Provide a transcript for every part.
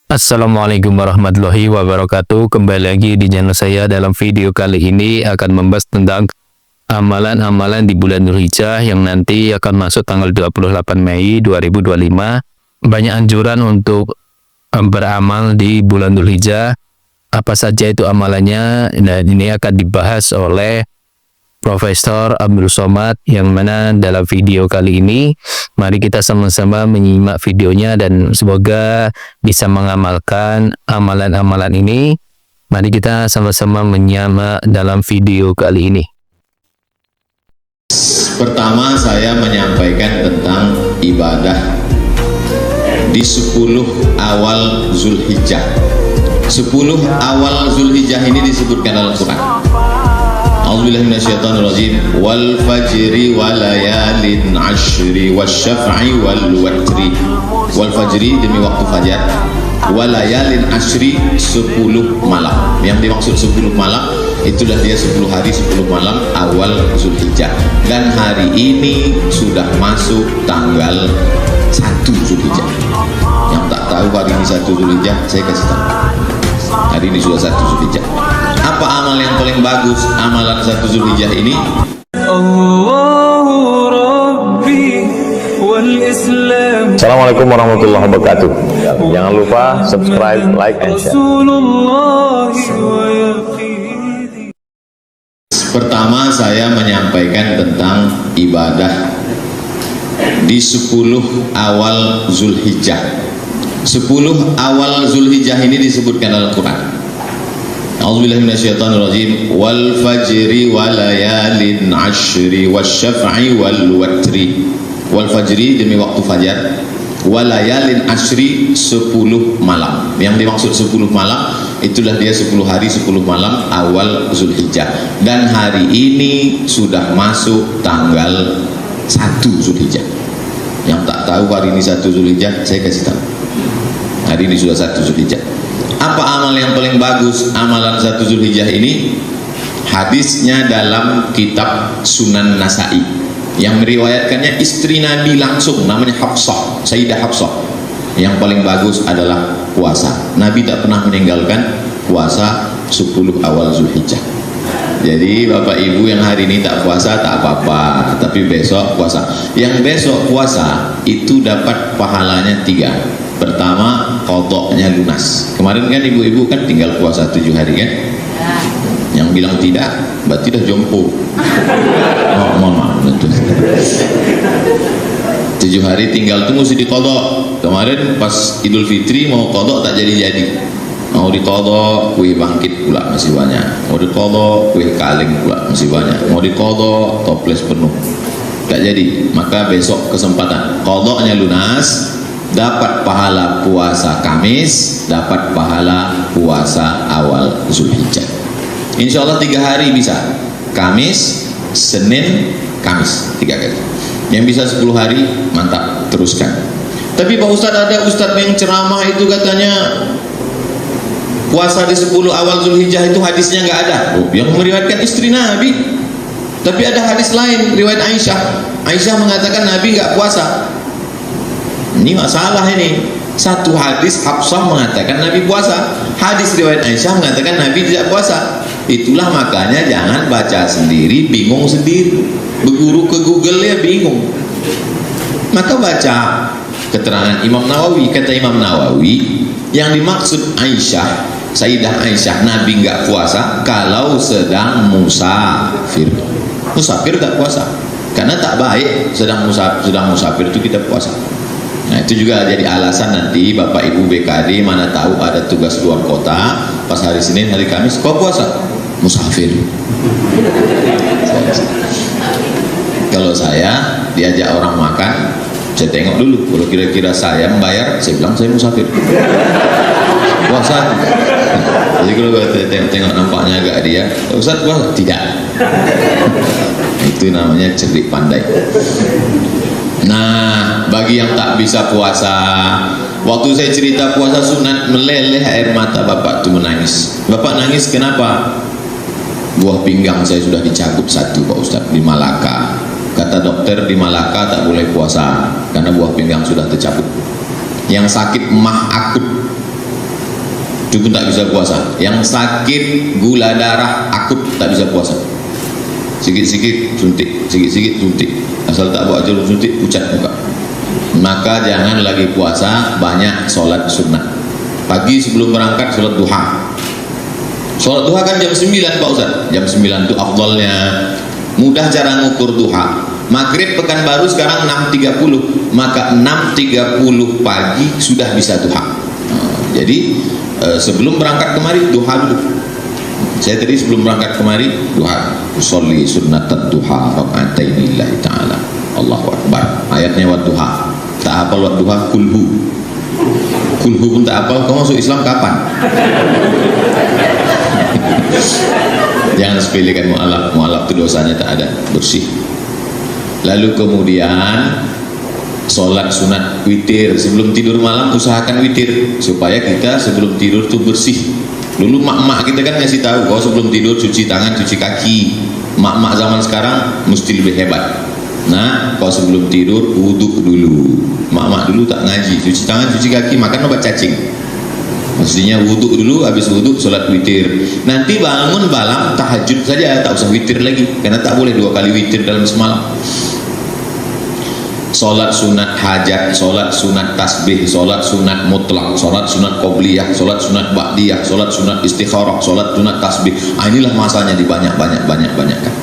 Assalamualaikum warahmatullahi wabarakatuh. Kembali lagi di channel saya. Dalam video kali ini akan membahas tentang amalan-amalan di bulan Dzulhijjah yang nanti akan masuk tanggal 28 Mei 2025. Banyak anjuran untuk beramal di bulan Dzulhijjah. Apa saja itu amalannya? Dan ini akan dibahas oleh Profesor Abdul Somad, yang mana dalam video kali ini mari kita sama-sama menyimak videonya dan semoga bisa mengamalkan amalan-amalan ini. Mari kita sama-sama menyimak dalam video kali ini. Pertama, saya menyampaikan tentang ibadah di 10 awal Dzulhijjah. 10 awal Dzulhijjah ini disebutkan dalam Quran. A'udzubillahi minasyaitonirrajim. Wal fajri walayalin ashri wasyaf'i wal watri. Wal fajri demi waktu fajar, walayalin ashri 10 malam. Yang dimaksud 10 malam itulah dia 10 hari 10 malam awal Dzulhijjah. Dan hari ini sudah masuk tanggal 1 Dzulhijjah. Yang tak tahu hari ini 1 Dzulhijjah, saya kasih tahu. Hari ini sudah 1 Dzulhijjah. Apa amal yang paling bagus amalan 1 Dzulhijjah ini? Assalamualaikum warahmatullahi wabarakatuh. Jangan lupa subscribe, like, and share. Pertama, saya menyampaikan tentang ibadah di 10 awal Dzulhijjah. 10 awal Dzulhijjah ini disebutkan dalam Quran. A'udzubillahi minasyaitonirrajim. Wal fajri walayalin ashri wasyaf'i wal watri. Wal fajri demi waktu fajar, walayalin ashri 10 malam. Yang dimaksud 10 malam itulah dia 10 hari 10 malam awal Dzulhijjah. Dan hari ini sudah masuk tanggal 1 Dzulhijjah. Yang tak tahu hari ini 1 Dzulhijjah, saya kasih tahu. Hari ini sudah 1 Dzulhijjah. Apa amal yang paling bagus amalan 1 Dzulhijjah ini? Hadisnya dalam kitab Sunan Nasa'i, yang meriwayatkannya istri Nabi langsung, namanya Hafsah, Sayyidah Hafsah. Yang paling bagus adalah puasa. Nabi tak pernah meninggalkan puasa 10 awal Dzulhijjah. Jadi Bapak Ibu yang hari ini tak puasa tak apa-apa, tapi besok puasa. Yang besok puasa itu dapat pahalanya 3. Pertama, qadha'nya lunas. Kemarin kan ibu-ibu kan tinggal puasa 7 hari kan? Yang bilang tidak, berarti dah jompo. Oh, mohon maaf. 7 hari tinggal tuh mesti diqadha'. Kemarin pas Idul Fitri mau qadha' tak jadi-jadi. Mau diqadha' kue bangkit pula masih banyak. Mau diqadha' kue kaleng pula masih banyak. Mau diqadha' toples penuh. Tak jadi. Maka besok kesempatan. Qadha'nya lunas, dapat pahala puasa Kamis, dapat pahala puasa awal Dzulhijjah. Insya Allah 3 hari bisa. Kamis, Senin, Kamis, 3 kali. Yang bisa 10 hari, mantap, teruskan. Tapi Pak Ustadz, ada Ustadz yang ceramah itu katanya puasa di 10 awal Dzulhijjah itu hadisnya nggak ada. Oh, yang meriwayatkan istri Nabi. Tapi ada hadis lain, riwayat Aisyah. Aisyah mengatakan Nabi nggak puasa. Ini masalah ini. Satu hadis Hafsah mengatakan Nabi puasa, hadis riwayat Aisyah mengatakan Nabi tidak puasa. Itulah makanya jangan baca sendiri, bingung sendiri. Berguru ke Google ya bingung. Maka baca keterangan Imam Nawawi. Kata Imam Nawawi, yang dimaksud Aisyah, Sayyidah Aisyah, Nabi nggak puasa kalau sedang musafir. Musafir tak puasa, karena tak baik sedang musafir itu kita puasa. Nah, itu juga jadi alasan nanti Bapak Ibu BKD mana tahu ada tugas luar kota pas hari Senin hari Kamis kok puasa? Musafir. Kalau saya diajak orang makan, saya tengok dulu, kalau kira-kira saya membayar, saya bilang saya musafir. Puasa. Jadi kalau tengok nampaknya agak dia, Ustaz puasa? Tidak. Itu namanya cerdik pandai. Nah, bagi yang tak bisa puasa, waktu saya cerita puasa sunat, meleleh air mata bapak itu menangis. Bapak nangis kenapa? Buah pinggang saya sudah dicabut 1 Pak Ustaz di Malaka. Kata dokter di Malaka tak boleh puasa karena buah pinggang sudah tercabut. Yang sakit mah akut itu pun tak bisa puasa. Yang sakit gula darah akut tak bisa puasa. Sikit-sikit suntik, sikit-sikit suntik, asal tak bawa jarum suntik pucat muka. Maka jangan lagi puasa, banyak sholat sunnah. Pagi sebelum berangkat sholat duha. Sholat duha kan jam 9 Pak Ustaz. Jam 9 itu afdalnya. Mudah cara ngukur duha. Maghrib Pekanbaru sekarang 6.30, maka 6.30 pagi sudah bisa duha. Jadi sebelum berangkat kemari duha dulu. Saya tadi sebelum berangkat kemari duha. Usolli sunnatan duha raka'ataini lillahi ta'ala. Allahu Akbar. Ayatnya wa duha. Tak hafal wa duha kulhu. Kulhu pun tak hafal, kau masuk Islam kapan? Jangan sepelekan mu'alaf. Mu'alaf itu dosanya tak ada, bersih. Lalu kemudian sholat sunat witir. Sebelum tidur malam usahakan witir, supaya kita sebelum tidur itu bersih. Dulu mak-mak kita kan ngasih tahu, kalau sebelum tidur cuci tangan, cuci kaki. Mak-mak zaman sekarang mesti lebih hebat. Nah, kalau sebelum tidur wudhu dulu. Mak-mak dulu tak ngaji, cuci tangan, cuci kaki, makan obat cacing. Maksudnya wudhu dulu, habis wudhu sholat witir. Nanti bangun malam tahajud saja, tak usah witir lagi, karena tak boleh 2 kali witir dalam semalam. Sholat sunat hajat, sholat sunat tasbih, sholat sunat mutlak, sholat sunat qobliyah, sholat sunat ba'diyah, sholat sunat istikharah, sholat sunat tasbih. Inilah masanya dibanyak-banyak kan.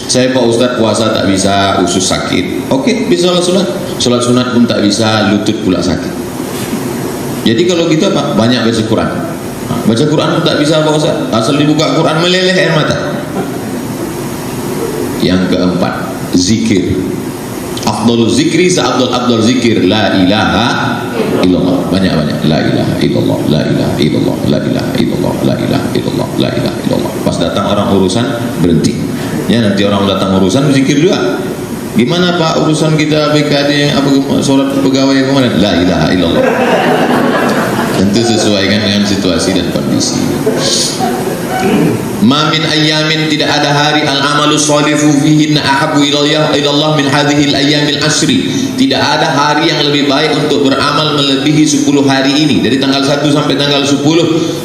Saya Pak Ustadz puasa tak bisa, usus sakit. Oke, bisa sholat sunat. Sholat sunat pun tak bisa, lutut pula sakit. Jadi kalau kita Pak, banyak baca Quran. Baca Quran pun tak bisa Pak Ustadz. Asal dibuka Quran meleleh air mata. Yang keempat, zikir. Afdalul zikri seafdal zikir la ilaha illallah. Banyak-banyak la ilaha illallah, la ilaha illallah, la ilaha illallah, la ilaha illallah, la ilaha illallah. Pas datang orang urusan berhenti. Ya, nanti orang datang urusan zikir juga. Gimana Pak urusan kita BKD apa sholat pegawai kemarin? La ilaha illallah. Tentu sesuaikan dengan situasi dan kondisi. Ma min ayyamin, tidak ada hari al-amalu sholihu fihinna ahabbu ilallah min hadhil ayyamil ashri. Tidak ada hari yang lebih baik untuk beramal melebihi 10 hari ini, dari tanggal 1 sampai tanggal 10.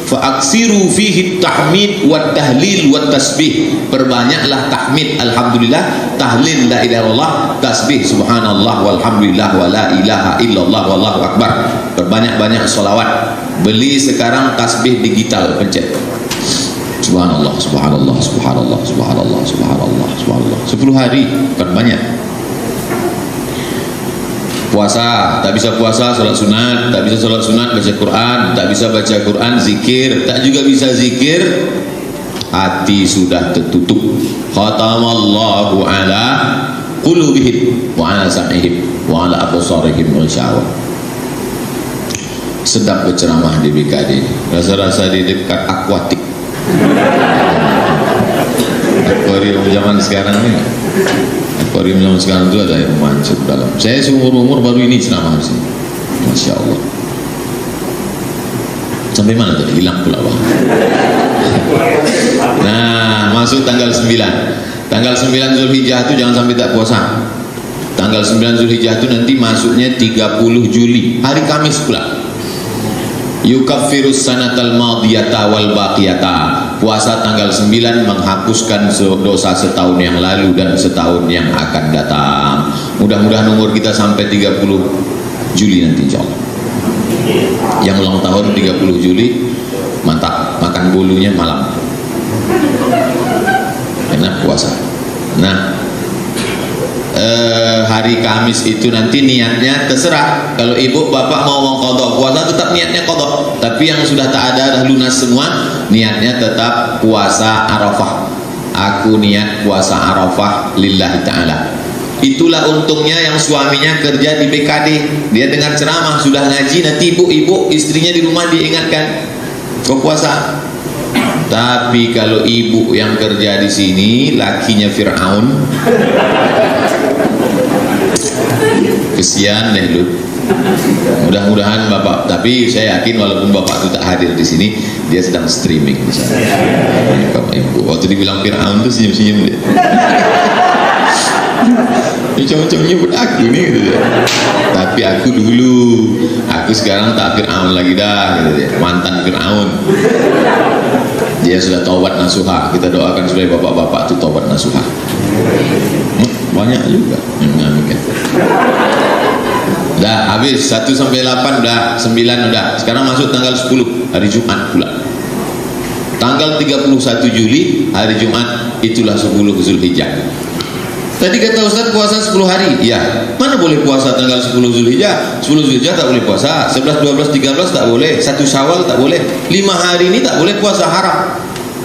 Fa aksiru fihi tahmid wa tahlil wa tasbih. Perbanyaklah tahmid alhamdulillah, tahlil la ilaha illallah, tasbih subhanallah walhamdulillah wa la ilaha illallah wallahu akbar. Perbanyak-banyak sholawat. Beli sekarang tasbih digital, pencet subhanallah, subhanallah, subhanallah, subhanallah, subhanallah, subhanallah. 10 hari, kan banyak. Puasa, tak bisa puasa, sholat sunat, tak bisa sholat sunat, baca Quran, tak bisa baca Quran, zikir, tak juga bisa zikir, hati sudah tertutup. Khatamallahu ala qulubihim wa ala sam'ihim wa ala absarihim ghishawa. Sedap berceramah di BKD, rasa-rasa di dekat akuatik. Akuarium zaman sekarang ini, akuarium zaman sekarang itu ada air mancur dalam. Saya seumur-umur baru ini ceramah di sini, masya Allah. Sampai mana tadi? Hilang pula Bang. Nah, masuk tanggal 9. Tanggal 9 Zulhijjah itu jangan sampai tak puasa. Tanggal 9 Zulhijjah itu nanti masuknya 30 Juli, hari Kamis pula. Yukaffirus sanatal madiyata wal baqiyata. Puasa tanggal 9 menghapuskan dosa setahun yang lalu dan setahun yang akan datang. Mudah-mudahan umur kita sampai 30 Juli nanti insyaallah. Yang ulang tahun 30 Juli mantap, makan bolunya malam. Enak puasa. Nah, hari Kamis itu nanti niatnya terserah. Kalau ibu bapak mau mengqadha puasa, tetap niatnya qadha. Tapi yang sudah tak ada dah lunas semua, niatnya tetap puasa Arafah. Aku niat puasa Arafah lillahi ta'ala. Itulah untungnya yang suaminya kerja di BKD. Dia dengar ceramah, sudah ngaji, nanti ibu-ibu istrinya di rumah diingatkan, kau puasa. Tapi kalau ibu yang kerja di sini lakinya Fir'aun, kesian deh lu. Mudah-mudahan bapak, tapi saya yakin walaupun bapak itu tak hadir di sini, dia sedang streaming di sana. Waktu dibilang Fir'aun itu senyum-senyum dia. Macam-macam nyebut aku nih gitu dia. Tapi aku dulu, aku sekarang tak Fir'aun lagi dah gitu dia. Mantan Fir'aun. Dia sudah taubat nasuha. Kita doakan supaya bapak-bapak itu taubat nasuha. Banyak juga yang mengaminkan. Dah habis 1 sampai 8 dah, 9 udah. Sekarang masuk tanggal 10 hari Jumat pula. Tanggal 31 Juli hari Jumat, itulah 10 Zulhijjah. Tadi kata Ustaz puasa 10 hari. Ya, mana boleh puasa tanggal 10 Zulhijjah? 10 Zulhijjah tak boleh puasa, 11, 12, 13 tak boleh, 1 Syawal tak boleh, 5 hari ini tak boleh puasa, haram.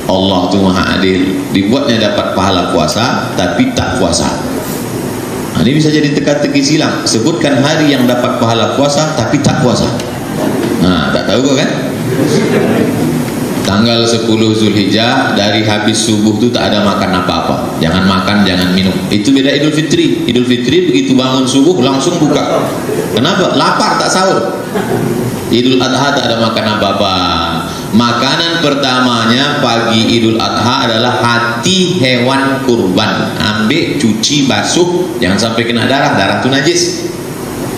Allah tu Maha Adil, dibuatnya dapat pahala puasa tapi tak puasa. Nah, ini bisa jadi teka-teki silang. Sebutkan hari yang dapat pahala puasa tapi tak puasa. Nah, tak tahu kau kan? Tanggal 10 Zulhijjah dari habis subuh tu tak ada makan apa-apa. Jangan makan, jangan minum. Itu beda Idul Fitri. Idul Fitri begitu bangun subuh langsung buka. Kenapa? Lapar tak sahur. Idul Adha tak ada makan apa-apa. Makanan pertamanya pagi Idul Adha adalah hati hewan kurban. Ambil, cuci, basuh, jangan sampai kena darah. Darah tu najis.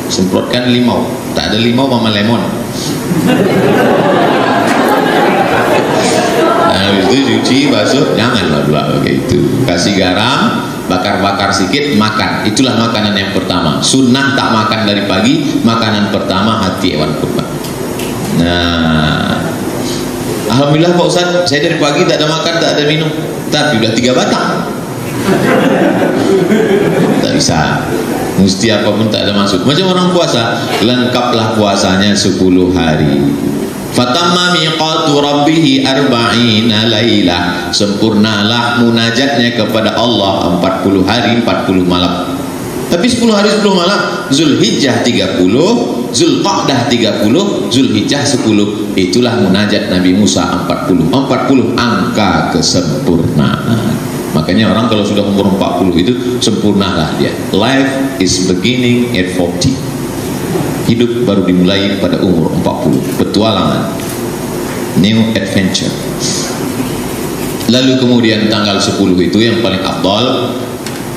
Semprotkan limau. Tak ada limau mama lemon. Habis itu cuci, basuh, janganlah pula begitu. Kasih garam, bakar-bakar sedikit, makan. Itulah makanan yang pertama. Sunnah tak makan dari pagi. Makanan pertama hati hewan kurban. Nah, alhamdulillah Pak Ustaz, saya dari pagi tak ada makan, tak ada minum. Tapi udah 3 batang. Tak bisa. Mesti apapun tak ada masuk. Macam orang puasa, lengkaplah puasanya 10 hari. Fatamma miqatu rabbih 40 lailah. Sempurnalah munajatnya kepada Allah 40 hari 40 malam. Tapi 10 hari 10 malam, Zulhijjah 30, Zulqa'dah 30, Zulhijjah 10. Itulah munajat Nabi Musa 40. 40 angka kesempurnaan. Makanya orang kalau sudah umur 40 itu sempurnalah dia. Life is beginning at 40. Hidup baru dimulai pada umur 40. Petualangan, new adventure. Lalu kemudian tanggal 10 itu yang paling afdal,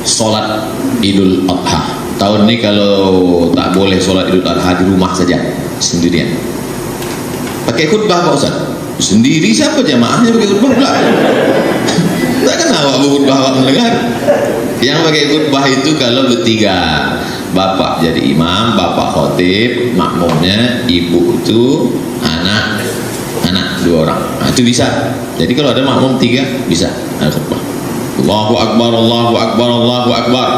solat Idul Adha. Tahun ini kalau tak boleh solat Idul Adha di rumah saja, sendirian. Pakai khutbah Pak Ustaz? Sendiri siapa jamaahnya pakai khutbah pula? Takkan awak berkhutbah awak mendengar. Yang pakai khutbah itu kalau bertiga. Bapak jadi imam, bapak khotib, makmumnya ibu itu anak 2 orang. Nah, itu bisa. Jadi kalau ada makmum 3 bisa ada khutbah. Allahu Akbar, Allahu Akbar, Allahu Akbar.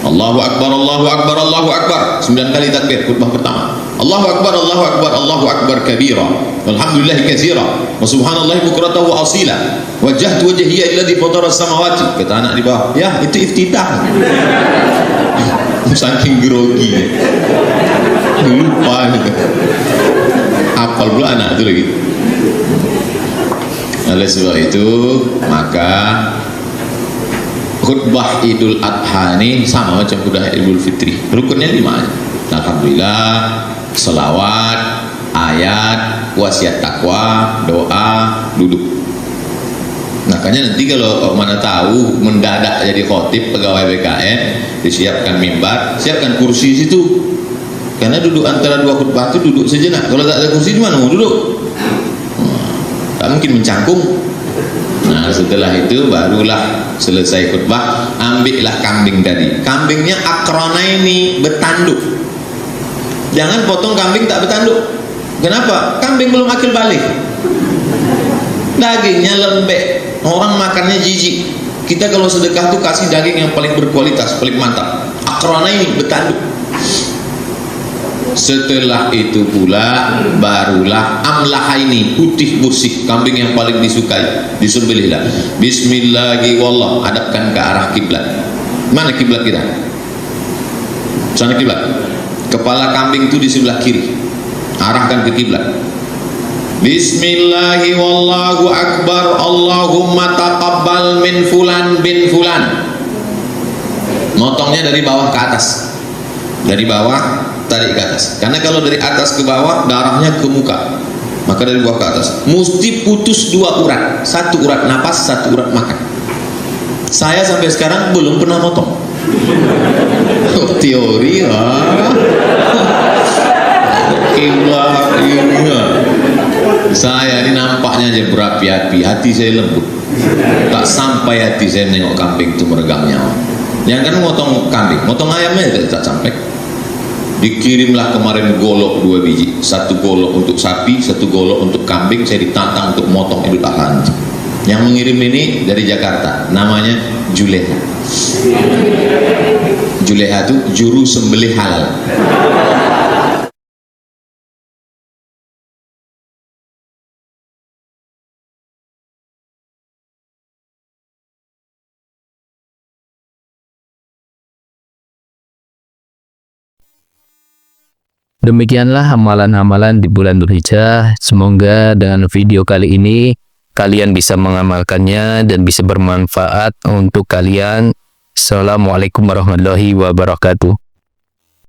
Allahu Akbar, Allahu Akbar, Allahu Akbar. 9 kali takbir khutbah pertama. Allahu Akbar, Allahu Akbar, Allahu Akbar kabira. Walhamdulillah katsira. Wa subhanallahi bukratan wa asila. Wajjahtu wajhiya alladhi fatara as-samawati. Kata anak di bawah, ya itu iftitah. Saking grogi lupa gitu. Apal pula anak itu lagi. Oleh sebab itu maka khutbah Idul Adha ini sama macam khutbah Idul Fitri, rukunnya 5. Alhamdulillah, selawat, ayat, wasiat takwa, doa, duduk. Makanya nanti kalau mana tahu mendadak jadi khotib pegawai BKN, disiapkan mimbar, siapkan kursi situ. Karena duduk antara 2 khutbah itu duduk sejenak. Kalau tak ada kursi di mana mau duduk? Tak mungkin mencangkung. Nah, setelah itu barulah selesai khutbah, ambillah kambing tadi. Kambingnya akranaini, bertanduk. Jangan potong kambing tak bertanduk. Kenapa? Kambing belum akil balik. Dagingnya lembek. Orang makannya jijik. Kita kalau sedekah tuh kasih daging yang paling berkualitas, paling mantap. Akrona ini bertanduk. Setelah itu pula barulah amlah ini, putih bersih, kambing yang paling disukai, disembelihlah. Bismillahi wallah, hadapkan ke arah kiblat. Mana kiblat kita? Sana kiblat. Kepala kambing itu di sebelah kiri. Arahkan ke kiblat. Bismillahi wallahu akbar. Allahumma taqabbal min fulan bin fulan. Motongnya dari bawah ke atas. Dari bawah tarik ke atas. Karena kalau dari atas ke bawah darahnya ke muka. Maka dari bawah ke atas mesti putus 2 urat. 1 urat napas, 1 urat makan. Saya sampai sekarang belum pernah motong. Oh, teori kiblat ini saya ini nampaknya aja berapi-api, hati saya lembut, tak sampai hati saya nengok kambing itu meregang nyawa. Yang kan motong kambing, motong ayamnya tak sampai. Dikirimlah kemarin golok 2 biji, 1 golok untuk sapi, 1 golok untuk kambing. Saya ditantang untuk motong Idul Adha. Yang mengirim ini dari Jakarta, namanya Juleha. Juleha itu juru sembelih halal. Demikianlah amalan-amalan di bulan Dzulhijjah. Semoga dengan video kali ini kalian bisa mengamalkannya dan bisa bermanfaat untuk kalian. Assalamualaikum warahmatullahi wabarakatuh.